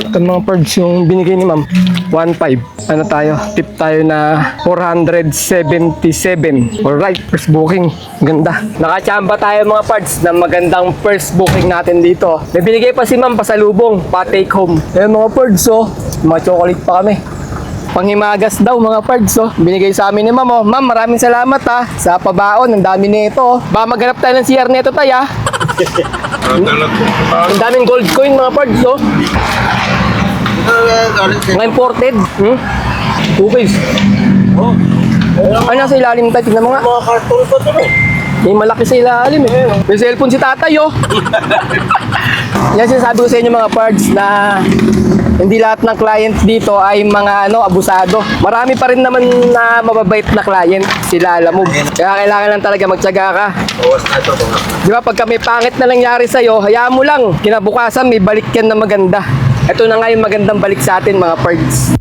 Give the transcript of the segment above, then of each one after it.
Ito mga parts yung binigay ni ma'am. 1.5. Ano tayo? Tip tayo na 477. Alright, first booking. Ganda. Nakachamba tayo mga parts ng magandang first booking natin dito. May binigay pa si ma'am pasalubong, pa-take home. Ayan mga parts, oh. Mga chocolate pa kami. Panghimagas daw mga pards, oh. Binigay sa amin ni ma'am, oh. Ma'am, maraming salamat ha sa pabaon. Ang dami nito, oh. Baka maghanap tayo ng CR nito tayo, ha. Ang daming gold coin mga pards, oh. Mga imported. Okay. Ano sa ilalim tayo? Tignan mo nga. Mga karton pa ito, no? May malaki sa ilalim, eh. May cellphone si tatay, oh. Yan sinasabi ko sa inyo mga pards na hindi lahat ng client dito ay mga abusado. Marami pa rin naman na mababait na client, sila alam mo. Kaya kailangan lang talaga magtiyaga ka. Bawas na ito, mga. Di ba pagka may pangit na nangyari sa'yo, hayaan mo lang. Kinabukasan may balik yan na maganda. Ito na nga yung magandang balik sa atin mga pards.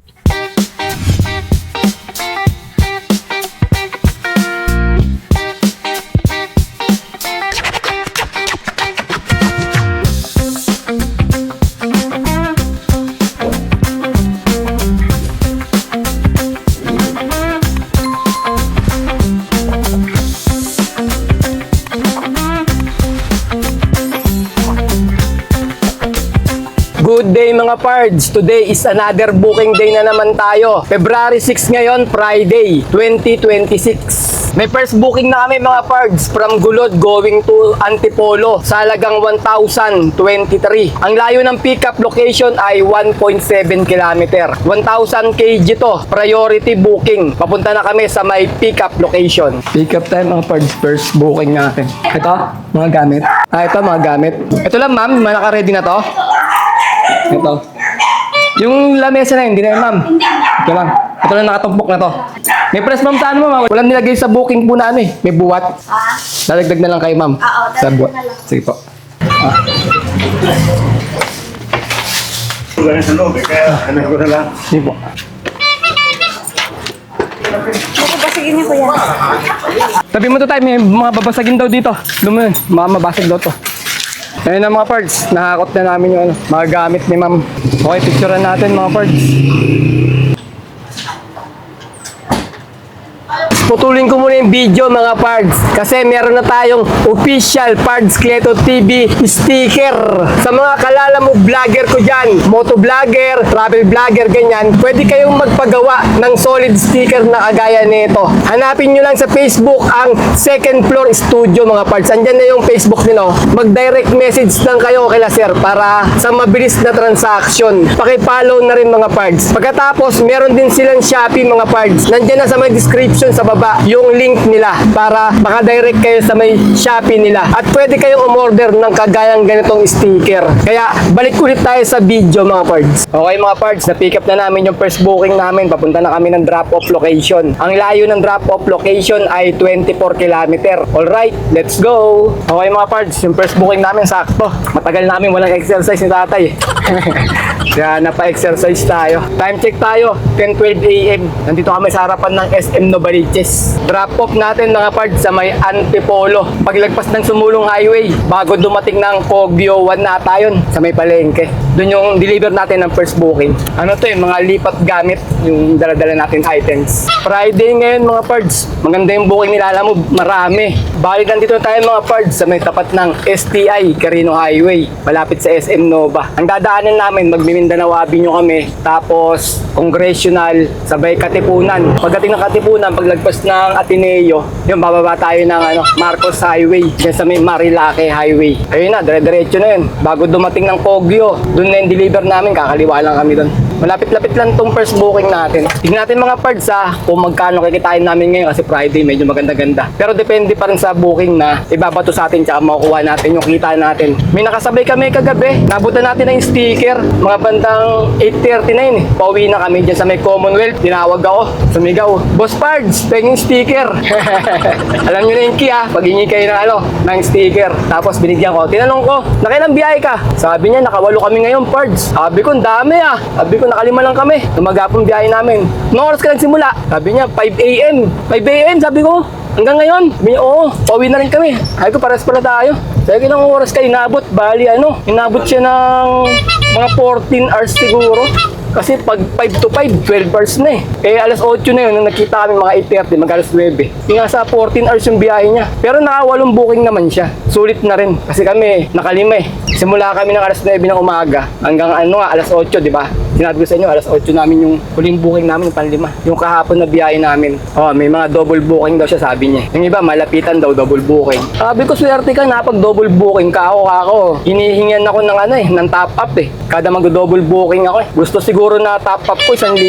Good day mga pards! Today is another booking day na naman tayo. February 6 ngayon, Friday, 2026. May first booking na kami mga pards from Gulod going to Antipolo sa halagang 1,023. Ang layo ng pickup location ay 1.7 km. 1,000 kg to, priority booking. Papunta na kami sa may pickup location. Pickup time mga pards, first booking natin. Ito, mga gamit. Ito mga gamit. Ito lang ma'am, naka-ready na to? Ito. Yung lamesa na yun, hindi na yun, ma'am. Ito lang. Ito lang nakatumpok na to. May press, ma'am, saan mo, ma'am? Walang nilagay sa booking po na eh. May buwat. Dadagdag na lang kayo, ma'am. Oo, dadagdag na lang. Sige po. Ganyan sa loob, kaya anak ko na lang. Sige po. Babasagin niyo, kuya. Tabi mo to tayo, may mga babasagin daw dito. Lumayan, mga mabasag daw to. Ayun na mga parts, nakakot na namin yung mga gamit ni ma'am. Okay, picturean natin mga parts. Putulin ko muna yung video mga pards kasi meron na tayong official Pards Cleto TV sticker. Sa mga kalala mo vlogger ko dyan, moto vlogger, travel vlogger, ganyan, pwede kayong magpagawa ng solid sticker na kagaya nito. Hanapin nyo lang sa Facebook ang Second Floor Studio mga pards. Andyan na yung Facebook nila. Mag-direct message lang kayo kila sir para sa mabilis na transaction. Paki-follow na rin mga pards. Pagkatapos, meron din silang Shopee mga pards. Nandyan na sa may description sa baba yung link nila para maka-direct kayo sa may Shopee nila. At pwede kayong umorder ng kagayang ganitong sticker. Kaya balik ulit tayo sa video mga pards. Okay mga pards, na-pick up na namin yung first booking namin. Papunta na kami ng drop-off location. Ang layo ng drop-off location ay 24 km. Alright, let's go! Okay mga pards, yung first booking namin sakto. Matagal namin walang exercise ni tatay. Kaya napa-exercise tayo. Time check tayo, 10:12 AM. Nandito kami sa harapan ng SM Novaliches. Drop off natin mga pards sa may Antipolo. Paglagpas ng Sumulong Highway, bago dumating ng Kogyo 1 na tayo sa may palengke. Doon yung deliver natin ng first booking. Ano to yung mga lipat gamit, yung dala-dala natin items. Friday ngayon mga pards. Maganda yung booking nila, alam mo, marami. Bali nandito tayo mga pards sa may tapat ng STI, Carino Highway. Malapit sa SM Nova. Ang dadaanan namin, Mindanao Avenue kami, tapos Congressional, sabay Katipunan. Pagdating ng Katipunan, paglagpas ng Ateneo, yung bababa tayo ng Marcos Highway, yan sa may Marilake Highway. Ayun na, dire-diretso na yun. Bago dumating ng Kogyo, doon na yung deliver namin, kakaliwa lang kami doon. Malapit-lapit lang tong first booking natin. Tignan natin mga parts kung magkano kikitain namin ngayon kasi Friday medyo maganda-ganda. Pero depende pa rin sa booking na ibabato sa atin tsaka makukuha natin yung kita natin. May nakasabay kami kagabi. Nabutan natin ng sticker. Mga bandang 8:39 Pauwi na kami dyan sa may Commonwealth. Tinawag ako. Sumigaw. Boss Pards, penging sticker. Alam nyo na yung key pag-hingi kayo ng sticker. Tapos binigyan ko. Tinanong ko, nakailang biyahe ka? Sabi niya, nakawalo kami ngayon Pards. Sabi ko, dami Sabi ko, nakalima lang kami. Tumagapong biyahe namin. Noong oras ka nagsimula? Sabi niya, 5 AM. 5 AM, sabi ko. Hanggang ngayon? Oo, pauwi na rin kami. Sabi ko, pares pala tayo. Sabi ko, ilang oras kayo inabot? Bali, inabot siya ng mga 14 hours siguro. Kasi pag 5 to 5, 12 hours na eh. Eh alas 8 na yun, nung nakita kami mga 8:30, mag alas 9. Yung nga sa 14 hours yung biyahe niya. Pero naka 8 booking naman siya. Sulit na rin. Kasi kami, nakalima eh. Simula kami ng alas 9 ng umaga hanggang alas 8, di ba? Sinabi ko sa inyo, alas 8 namin yung huling booking namin, yung panlima. Yung kahapon na biyahe namin. Oh, may mga double booking daw siya, sabi niya. Yung iba, malapitan daw, double booking. Sabi ko, swerte ka na pag double booking ka ako. Hinihingan ako ng ng top up eh. Kada mag-double booking ako eh. Gusto siguro na top up ko 1,000.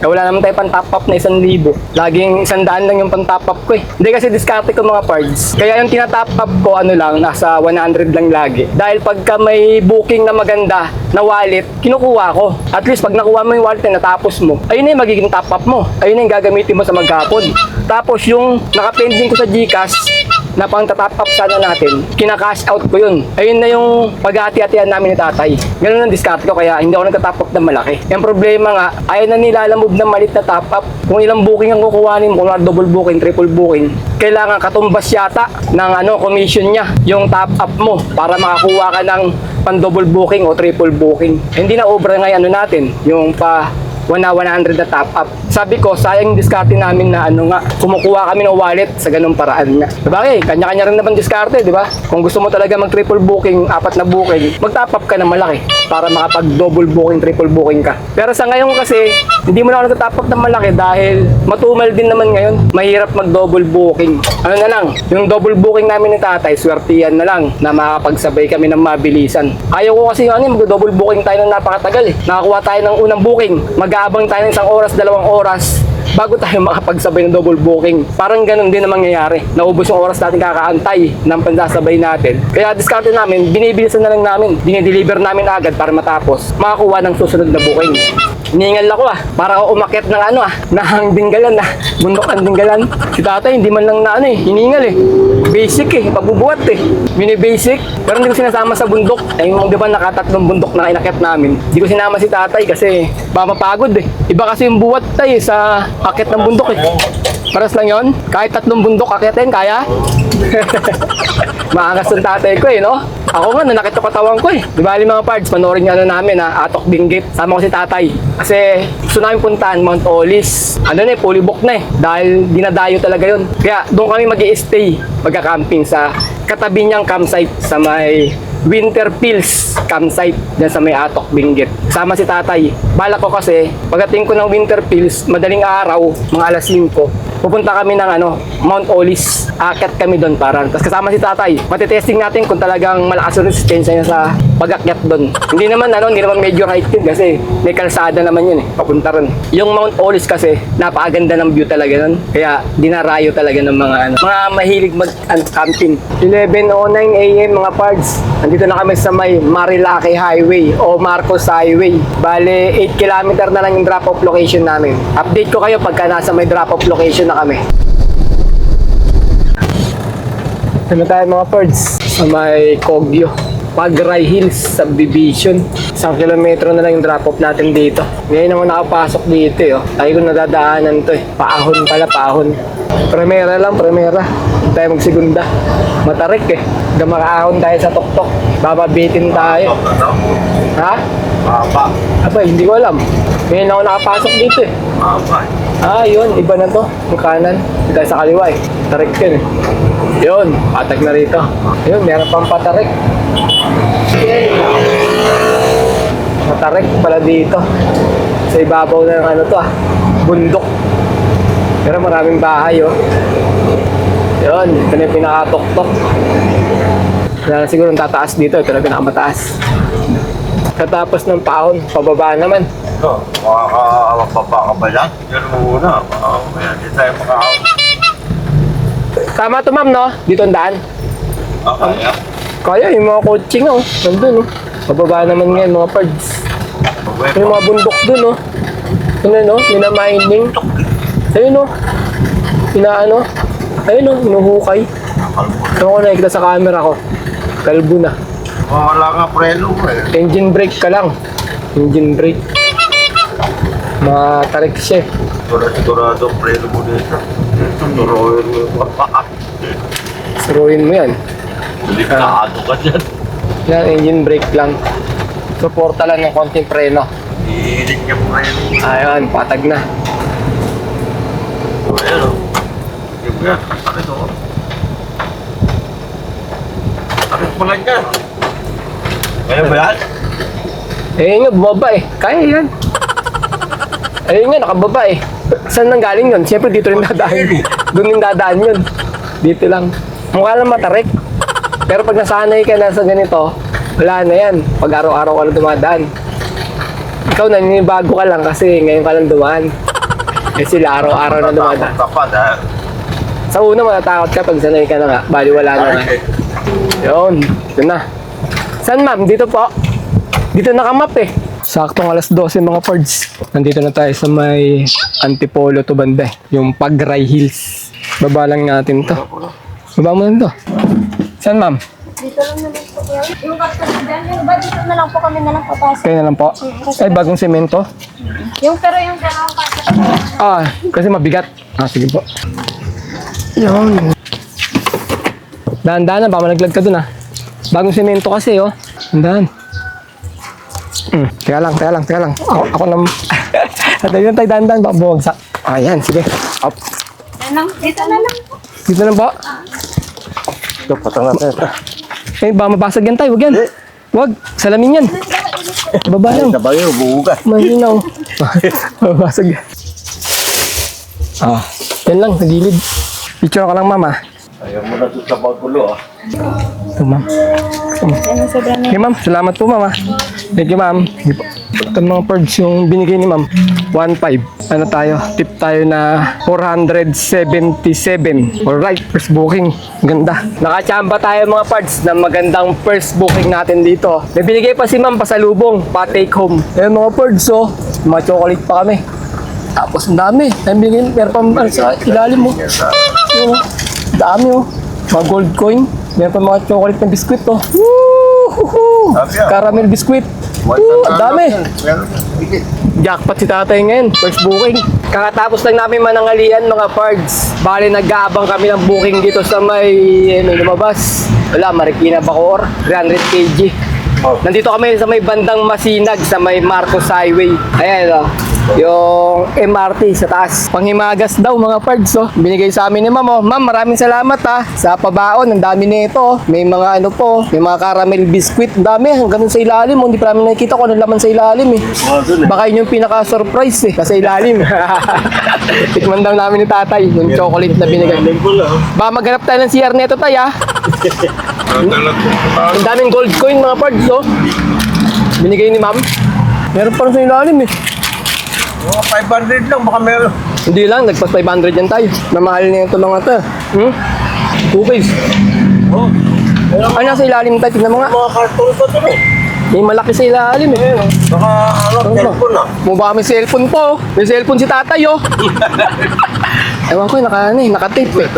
Eh, wala naman tayo pang top up na 1,000. Laging 100 lang yung pang top up ko eh. Hindi kasi diskarte ko mga parts. Kaya yung tinatop up ko, nasa 100 lang lagi. Dahil pagka may booking na maganda na wallet, kinukuha ko. At least pag nakuha mo yung wallet na natapos mo, ayun na yung magiging top up mo. Ayun na yung gagamitin mo sa maghapon. Tapos yung nakapending ko sa GCash, na pang tatap up sana natin, kina-cash out ko yun. Ayun na yung paghati-hatian namin ni tatay. Ganun ang discount ko, kaya hindi ako nagtatap up ng malaki. Yung problema nga, ayaw na nilalamove ng malit na top up. Kung ilang booking ang kukuhanin mo, kung double booking, triple booking, kailangan katumbas yata ng commission niya, yung top up mo, para makakuha ka ng pan double booking o triple booking. Hindi na obra nga natin, yung pa 100 na top up. Sabi ko, sayang yung diskarte namin na kumukuha kami ng wallet sa ganung paraan nga. Sabagay, kanya-kanya rin naman diskarte, di ba? Kung gusto mo talaga mag triple booking, 4 na booking, mag-top up ka ng malaki para makapag double booking, triple booking ka. Pero sa ngayon kasi, hindi mo na ako nag-top up ng malaki dahil matumal din naman ngayon. Mahirap mag-double booking. Ano na lang, yung double booking namin ni tatay, swertiyan na lang na makapagsabay kami ng mabilisan. Ayaw ko kasi mag-double booking tayo ng napakatagal eh. Nakakuha tayo ng unang booking, mag-aabang tayo ng 1 oras, 2 oras bago tayo makapagsabay ng double booking. Parang ganun din ang mangyayari. Naubos yung oras natin kakaantay ng pansasabay natin. Kaya diskarte namin, binibilisan na lang namin. Dinideliver namin agad para matapos makakuha ng susunod na booking. Hiningal ako para ako umakyat ng ng Dinggalan bundok ng Dinggalan. Si tatay hindi man lang hiningal eh. Basic eh, pabubuhat eh. Mini basic, pero hindi ko sinasama sa bundok. Ay yung di ba nakatatlong bundok na inakyat namin. Hindi ko sinama si tatay kasi mapapagod eh. Iba kasi yung buhat tayo sa akyat ng bundok eh. Paras lang yon. Kahit 3 bundok akyatin, kaya? Maakas ng tatay ko eh, no? Ako nga, nanakit yung katawan ko eh. Di ba mga parts, panoorin nyo namin Atok Benguet. Sama ko si tatay. Kasi gusto namin puntahan Mount Olis. Fully booked na eh. Dahil dinadayo talaga yun. Kaya doon kami mag-i-stay, magka-camping sa katabi niyang campsite sa may Winterfields campsite dyan sa may Atok Benguet. Sama si tatay. Balak ko kasi, pagdating ko ng Winterfields, madaling araw, mga alas 5, pupunta kami ng Mount Olis. Aakyat kami doon parang. Tapos kasama si tatay. Matitesting natin kung talagang malakas yung resistensya niya sa pag-akyat doon. Hindi naman major height yun kasi may kalsada naman yun eh. Papunta rin. Yung Mount Olis kasi, napakaganda ng view talaga nun. Kaya dinarayo talaga ng mga mga mahilig mag-camping. 11:09 AM mga pards. Nandito na kami sa may Marilaki Highway o Marcos Highway. Bale, 8 kilometer na lang yung drop-off location namin. Update ko kayo pagka nasa may drop-off location na kami. Ano tayo mga birds? Sa may Kogyo, Pagray Hills Subdivision. 1 kilometro na lang yung drop-off natin dito. Ngayon ako nakapasok dito eh. Tayo ko nadadaanan to eh. Paahon pala, paahon. Primera lang, primera. Hindi tayo magsigunda. Matarik eh. Hanggang makaahon tayo sa tuktok. Bababitin tayo. Ha? Mapa. Abay, hindi ko alam. Ngayon ako nakapasok dito eh. Mapa. Yun, iba na to. Yung kanan. Hindi tayo sa kaliwa eh. Tarik yun eh. Yun, patag na rito. Yun, meron pang patarik. Matarik pala dito. Sa ibabaw na ng bundok. Pero maraming bahay oh. Yun, ito na yung pinakatok-tok. Wala na siguro tataas dito. Ito na pinakamataas. Katapos ng paahon, pababa naman. Ito, makakapapa ka ba yan? Yan muna. Hindi tayo makakapapa. Tama to ma'am, no? Dito ang daan. Kaya? Kaya, yung mga coaching oh. Nandun oh. Pababa naman ngayon mga pards. Yung mga bundok dun oh. Yun oh, minamining. Ayun oh. Ayun oh, inuhukay. Ano ko nakikita sa camera ko? Kalbo na. Wala nga preno eh. Engine brake ka lang. Engine brake. Matarik siya. Sigurado preno mo dito. Turuin mo yung mga. Suruin mo yan. Delikado ka dyan. Yan, engine brake lang. Suporta lang ng konting preno. Iinit niya po kayo. Ayun, patag na. So, ayan o. Sige po yan. Sakit o. Sakit mo lang yan. Kaya ba yan? Eh nga, bumaba eh. Kaya yan. Eh nga, nakababa eh. Saan nang galing yun? Siyempre dito rin dadaan. Doon yung dadaan yun. Dito lang. Mukha lang matarik. Pero pag nasanay ka na sa ganito, wala na yan. Pag araw-araw ka na dumadaan. Ikaw naninibago ka lang kasi ngayon ka lang dumaan. Eh sila araw-araw na dumadaan. Tapad ha. Sa una matatakot ka pag sanay ka na nga. Bali wala na nga. Yun. Ito na. Saan ma'am? Dito po. Dito nakamap eh. Saktong alas 12 mga pards. Nandito na tayo sa may Antipolo to banda eh. Yung Pagray Hills. Baba lang natin to. Baba mo na to. Saan ma'am? Dito lang naman po kuya. Yung customer dyan, yung ba dito na lang po kami na lang papasok. Kaya na lang po. Ay, bagong semento. Pero yung dalawang pasok. Ah, kasi mabigat. Ah, sige po. Yun. Dahan-dahan na, baka malaglag ka dun ah. Bagong semento kasi oh. Dahan. Teka lang. Ako nam... At ayun tayo dahan-dahan, baka bumagsak. Ayan, sige. Up. Dito na lang po. Dito lang po. Ito, patang natin ito. Eh, baka mabasag yan tayo. Huwag yan. Huwag. Salamin yan. Baba lang. Sabay yung buhugas. Mahinaw. Mabasag yan. Ah, yan lang, sa gilid. Picture ka lang, mama. Ayaw mo na ito sa magulo ah. Ito, ma'am. Yan ang sobrang Okay, ma'am. Salamat po, ma'am. Thank you, ma'am. Sige po. Ito mga parts yung binigay ni ma'am. 1.5. Ano tayo? Tip tayo na 477. Alright, first booking. Ganda. Nakachamba tayo mga parts na magandang first booking natin dito. May binigay pa si ma'am pasalubong, pa take home. Ayun mga parts, oh. Mga chocolate pa kami. Tapos ang dami. Ang binigay, meron pa sa ilalim mo. Oh. Dami, oh. Mga gold coin. Meron pa mga chocolate na biskwit, oh. Woo! Caramel biskwit. Ang dami. Jackpot si tatay ngayon. First booking. Kakatapos lang namin manangalian mga pards. Bali nag-aabang kami ng booking dito sa may lumabas. Wala, Marikina Bacoor. 300 kg. Nandito kami sa may bandang Masinag, sa may Marcos Highway. Ayan, yung MRT sa taas. Panghimagas daw mga pards, oh. Binigay sa amin ni ma'am, oh. Ma'am, maraming salamat ha. Sa pabaon, ang dami nito, oh. May mga ano po, may mga caramel biscuit. Ang dami, hanggang sa ilalim, oh. Hindi pa namin nakikita ko ano laman sa ilalim, eh. Baka yun yung pinaka-surprise, eh. Kasi ilalim. Tikman daw namin ni tatay, yung chocolate na binigay. Baka maghanap tayo ng CR neto tay, ha. Ang daming gold coin mga pards, oh. Binigay ni ma'am. Meron pa rin sa ilalim, eh. Mga 500 lang, baka meron. Hindi lang, nagpas 500 yan tayo. Namahal niya ito mga ito. Okay. Oh, Ay, nasa ilalim tayo. Tignan mo nga. mga karton pa ito eh. May malaki sa ilalim eh. Baka ano, cellphone ah. Mukha may cellphone po. May cellphone si tatay oh. Ewan ko, naka-tape eh.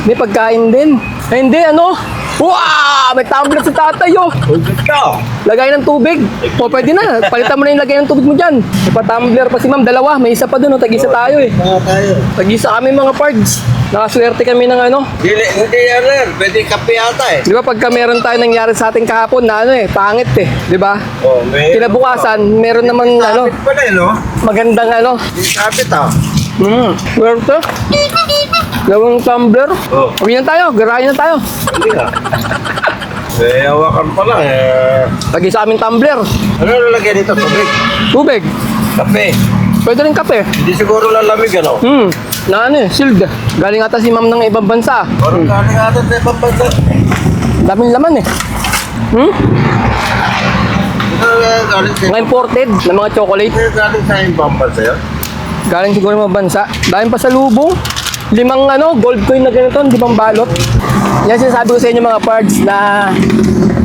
May pagkain din. Ay, hindi, ano? Wow! May tumbler si tatay oh. Huwag ka. Lagay ng tubig. O, pwede na. Palitan mo na yung lagay ng tubig mo dyan. May pa-tumbler pa si ma'am. Dalawa. May isa pa dun. Oh. Tag-isa tayo eh. Mga tayo. Tag-isa kami mga pards. Nakaswerte kami ng ano. Hindi yan, pwede kape ata eh. Di ba pagka meron tayo nangyari sa ating kahapon na ano eh, pangit eh. Di ba? Oh, may... Kinabukasan, meron naman ano, Kapit pala eh, no? magandang ano. Kapit ah. Swerte. Gawang tumbler. Oh. Uwi na tayo, garahin na tayo. Hindi nga. Eh, hawakan pa lang eh. Lagi sa aming tumbler. Ano lalagyan dito? Tubig? Tubig. Kape? Pwede rin kape. Hindi siguro lalamig ano? Na ano eh, sealed. Galing ata si ma'am ng ibang bansa. Parang galing ata sa ibang bansa. Daming laman eh. Ito galing sa Mga imported na mga chocolate. galing sa ibang bansa yun? Galing siguro mga bansa. Dahil pa sa lubong. 5 ano, gold coin na ganito, 5 balot. Yan sinasabi ko sa inyo mga pards na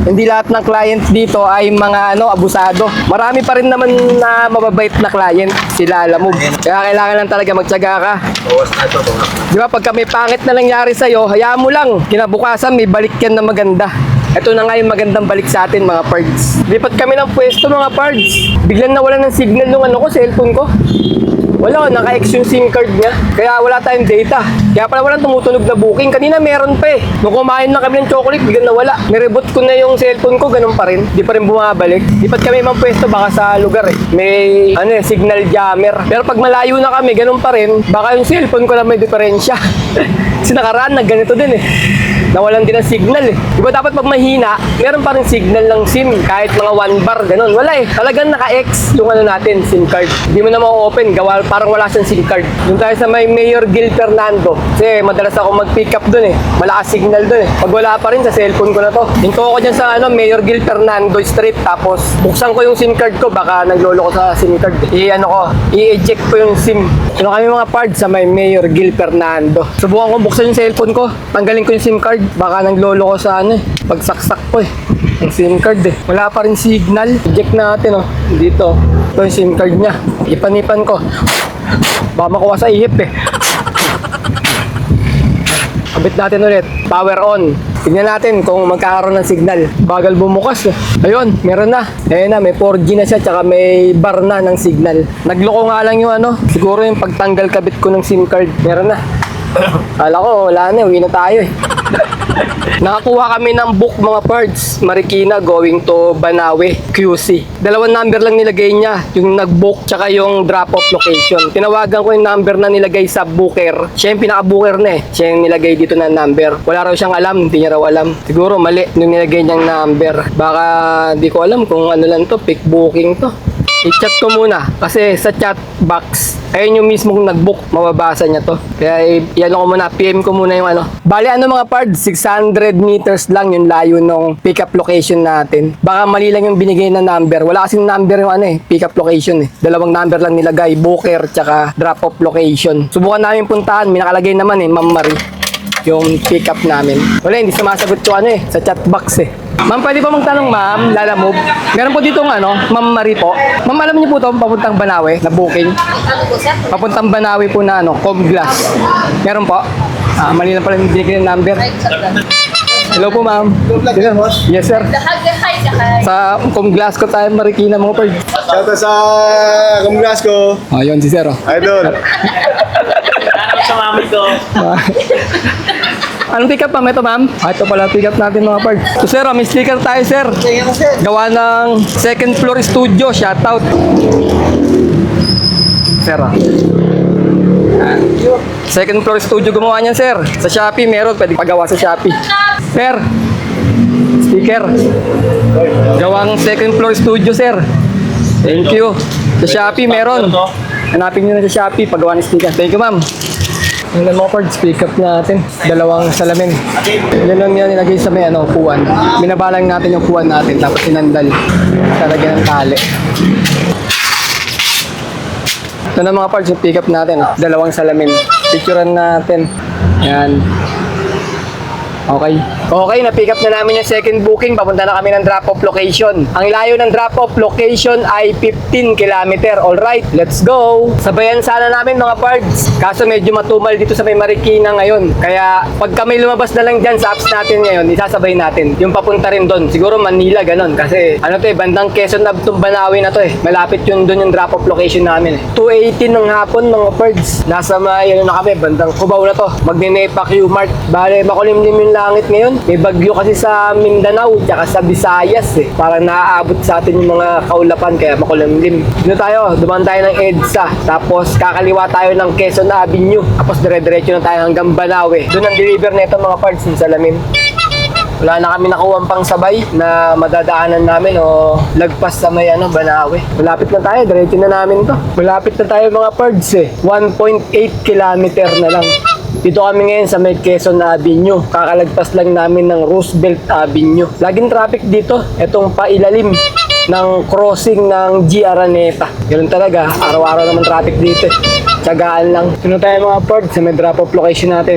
hindi lahat ng client dito ay mga ano, abusado. Marami pa rin naman na mababait na client, sila alam mo. Kaya kailangan lang talaga magtiyaga ka. Bawas na ito. Di ba pagka may pangit na nangyari sa'yo, hayaan mo lang. Kinabukasan may balik yan na maganda. Ito na nga yung magandang balik sa atin mga pards. Lipat kami ng pwesto mga pards. Biglang nawala ng signal yung ano ko, cellphone ko. Wala, naka-ex yung SIM card niya. Kaya wala tayong data. Kaya pala walang tumutunog na booking. Kanina meron pa eh. Nung kumain na kami ng chocolate, biglang nawala. Nireboot ko na yung cellphone ko, ganun pa rin. Di pa rin bumabalik. Lipat kami ibang pwesto, baka sa lugar eh. May signal jammer. Pero pag malayo na kami, ganun pa rin. Baka yung cellphone ko lang may diferensya. Kasi nakaraan na ganito din eh. Nawalan din ang signal eh. Diba dapat pag mahina, meron pa rin signal ng SIM. Kahit mga 1 bar, ganun. Wala eh. Talagang naka-X yung natin, SIM card. Hindi mo na ma-open, parang wala siyang SIM card. Yung tayo sa may Mayor Gil Fernando. Kasi madalas ako mag-pick up dun eh. Malakas signal dun eh. Pag wala pa rin, sa cellphone ko na to. Hinto ako dyan sa Mayor Gil Fernando Street. Tapos buksan ko yung SIM card ko. Baka naglolo ko sa SIM card. I-eject ko yung SIM. Ano kami mga parts sa may Mayor Gil Fernando. Subukan ko buksan yung cellphone ko. Tanggalin ko yung SIM card. Baka naglolo ko sa pagsaksak ko eh. Ang SIM card eh. Wala pa rin signal. Eject natin oh. Dito. Ito yung SIM card niya. Ipanipan ko. Baka makuha sa ihip eh. Kabit natin ulit. Power on. Tignan natin kung magkakaroon ng signal. Bagal bumukas eh. Ayun, meron na. Ayun na, may 4G na siya tsaka may bar na ng signal. Nagloko nga lang yung siguro yung pagtanggal kabit ko ng SIM card. Meron na. Kala ko, wala na. Uwi na tayo eh. Nakakuha kami ng book mga parts. Marikina going to Banawe, QC. Dalawang number lang nilagay niya. Yung nag-book tsaka yung drop-off location. Tinawagan ko yung number na nilagay sa booker. Siya yung pinaka-booker na eh. Siya yung nilagay dito na number. Wala raw siyang alam. Hindi niya raw alam. Siguro mali yung nilagay niyang number. Baka di ko alam kung ano lang to. Pick booking to. I-chat ko muna kasi sa chat box ayun yung mismong nag-book, mababasa niya to. Kaya yan ko muna, PM ko muna yung Bali mga pards, 600 meters lang yung layo ng pick-up location natin. Baka mali lang yung binigay na number. Wala kasing number yung pick-up location eh. Dalawang number lang nilagay, booker tsaka drop-off location. Subukan namin puntahan, may nakalagay naman Ma'am Marie yung pick-up namin. Wala, hindi sumasagot yung sa chat box eh. Ma'am, pwede pa magtanong ma'am, lalamove. Meron po dito Ma'am Marie po. Ma'am, alam niyo po ito, papuntang Banawe, na booking. Ano po, sir? Papuntang Banawe po na Comglass. Meron po. Mali na pala yung binigay ng number. Hello po ma'am. Yes sir. Sa Comglass ko tayo, Marikina mga pag. Shoutout sa Kamgas ko. Yun si sir. Idol. Sa mami ko. Anong pick up ito ma'am? Ito pala pick up natin mga parts. So sir, may sticker tayo sir. Gawa ng second floor studio. Shoutout. Sir second floor studio gumawa niyan sir. Sa Shopee meron, pwede pagawa sa Shopee. Sir, sticker. Gawang second floor studio sir. Thank you. Sa Shopee meron. Hanapin nyo na sa Shopee, pagawa ng sticker. Thank you ma'am. Yung mga parts, pick up natin. Dalawang salamin. Yan lang yan nilagay sa may upuan. Binabalang natin yung upuan natin, tapos sinandal. Talagyan ng tali. Ito na mga parts, yung pick up natin. Dalawang salamin. Picturean natin. Yan. Okay. Okay, na-pick up na namin yung second booking. Papunta na kami ng drop-off location. Ang layo ng drop-off location ay 15 km. Alright, let's go! Sabayan sana namin mga parts. Kaso medyo matumal dito sa may Marikina ngayon. Kaya pag kami lumabas na lang dyan sa apps natin ngayon, isasabay natin. Yung papunta rin doon. Siguro Manila, ganon. Kasi bandang Quezon na Banawe na to eh. Malapit yun doon yung drop-off location namin eh. 2:18 ng hapon mga parts. Nasa may na kami, bandang Cubao na to. Magnenepa Q-Mart. Bale, makulimlim yung langit ngayon. May bagyo kasi sa Mindanao tsaka sa Visayas eh. Parang naaabot sa atin yung mga kaulapan kaya makulimlim. Dito tayo, dumaan tayo ng EDSA. Tapos kakaliwa tayo ng Quezon Avenue. Tapos dire-diretso na tayo hanggang Banawe. Doon ang deliver na ito mga parts yung salamin. Wala na kami nakuha pang sabay na madadaanan namin o lagpas sa may Banawe. Malapit na tayo, diretso na namin to. Malapit na tayo mga parts eh. 1.8 kilometer na lang. Dito kami ngayon sa may Quezon Avenue. Kakalagpas lang namin ng Roosevelt Avenue. Laging traffic dito. Itong pailalim ng crossing ng G. Araneta. Ganun talaga. Araw-araw naman traffic dito. Tsagaan lang. Sino tayo mga parts sa may drop-off location natin?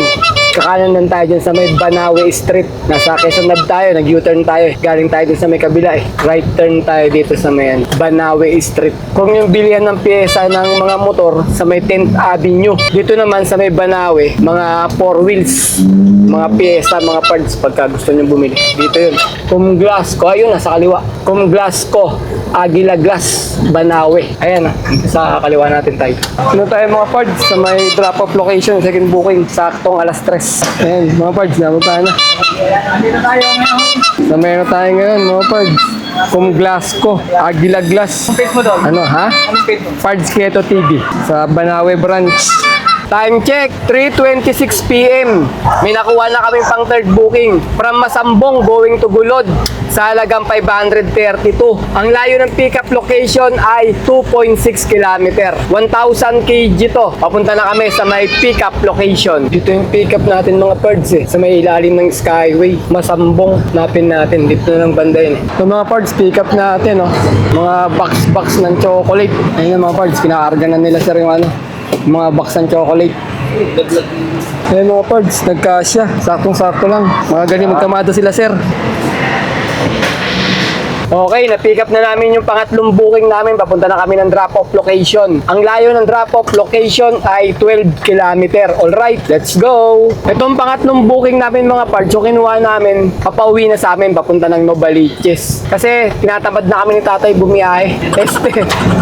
Kakanan lang tayo dyan sa may Banawe Street. Nasa Quezon Ave tayo, nag-U-turn tayo. Galing tayo dun sa may kabila eh. Right turn tayo dito sa may Banawe Street. Kung yung bilihan ng pyesa ng mga motor sa may 10th Avenue. Dito naman sa may Banawe, mga 4 wheels. Mga pyesa, mga parts pagka gusto nyo bumili. Dito yun. Comglass ko, ayun nasa kaliwa. Comglass ko. Aguila Glass, Banawe. Ayan, sa kaliwa natin tayo. Ano tayo mga pards sa may drop-off location, second booking, saktong alas 3. Ayan, mga pards, napunta na. Sa meron tayo ngayon, mga pards. Kung Glasco, Aguila Glass. Ano ha? Pards Keto TV sa Banawe branch. Time check, 3:26 PM. May nakuha na kami pang third booking from Masambong going to Gulod sa halagang 532. Ang layo ng pickup location ay 2.6 km. 1,000 kg to. Papunta na kami sa may pickup location. Dito yung pickup natin mga birds sa may ilalim ng Skyway. Masambong, napin natin. Dito na ng banda yun. So mga birds, pickup natin. Mga box ng chocolate. Ayun mga birds, kinakarga na nila sir yung mga box ng chocolate. Ayun mga birds, nagkasya. Saktong-sakto lang. Mga galing magkamado sila sir. Okay, na-pick up na namin yung pangatlong booking namin. Papunta na kami ng drop-off location. Ang layo ng drop-off location ay 12 km. Alright, let's go! Itong pangatlong booking namin mga parts, so kinuha namin, papauwi na sa amin, papunta ng Novaliches. Kasi tinatamad na kami ni tatay bumiyahe.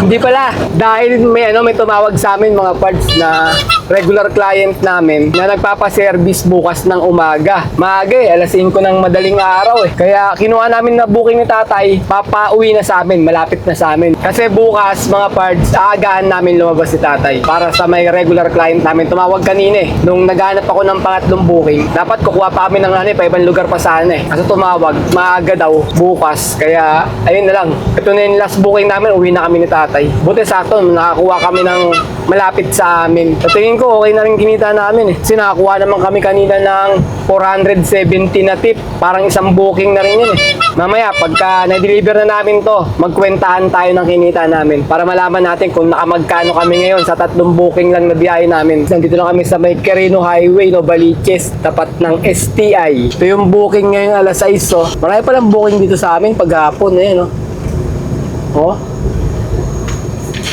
Hindi pala. Dahil may tumawag sa amin mga parts na regular client namin na nagpapaservice bukas ng umaga. Maaga alas 5 ng madaling araw Kaya kinuha namin na booking ni tatay, papauwi na sa amin, malapit na sa amin. Kasi bukas, mga parts, aagahan namin lumabas si tatay para sa may regular client namin. Tumawag kanina nung naghanap ako ng pangatlong booking. Dapat kukuha pa kami ng pa ibang lugar pa sana Kasi tumawag, maaga daw, bukas. Kaya, ayun na lang. Ito na yung last booking namin, uwi na kami ni tatay. Buti sakto, nakakuha kami ng malapit sa amin. Sa tingin ko, okay na rin kinita namin Kasi nakakuha naman kami kanina ng 470 na tip. Parang isang booking na rin yun Mamaya, pagka na-deliver na namin to, magkwentahan tayo ng kinita namin para malaman natin kung nakamagkano kami ngayon sa tatlong booking lang na biyahe namin. Nandito lang kami sa may Quirino Highway, Novaliches, tapat ng STI. Ito yung booking ngayon alas 6. Marami palang booking dito sa amin paghapon Oh.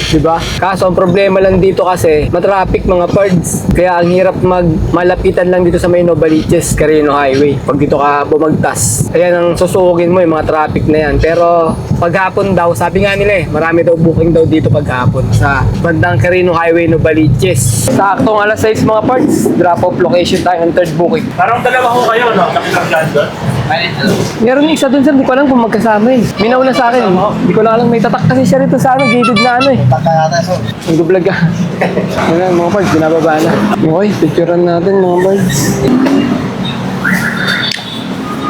Diba? Kaso ang problema lang dito kasi matraffic mga pards. Kaya ang hirap malapitan lang dito sa may Novaliches, Quirino Highway. Pag dito ka bumagtas. Ayan ang susugin mo yung mga traffic na yan. Pero paghapon daw, sabi nga nila marami daw booking daw dito paghapon sa bandang Quirino Highway, Novaliches. Saktong alas 6 mga pards. Drop off location tayo ng third booking. Parang dalawa ko kayo, no? Nakilagyan doon. Meron isa dun sir, di ko alam kung magkasama May nauna sa akin. Di ko lang alam, may tatak kasi siya rito sa gated na Nag-vlog ka. Ayan mga pards, binababa na. Okay, picturean natin mga pards.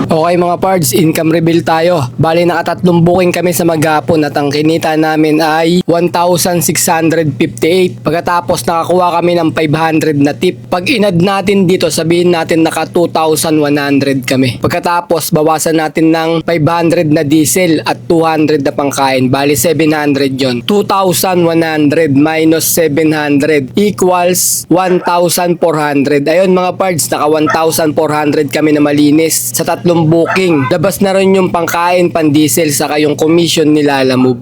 Okay mga pards, income reveal tayo. Bali nakatatlong booking kami sa maghapon at ang kinita namin ay 1,658. Pagkatapos nakakuha kami ng 500 na tip. Pag inad natin dito, sabihin natin naka 2,100 kami. Pagkatapos bawasan natin ng 500 na diesel at 200 na pangkain. Bali 700 yon. 2,100 minus 700 equals 1,400. Ayun mga pards, naka 1,400 kami na malinis sa tatlong booking. Labas na rin yung pangkain, pan-diesel, saka yung commission ni Lalamove.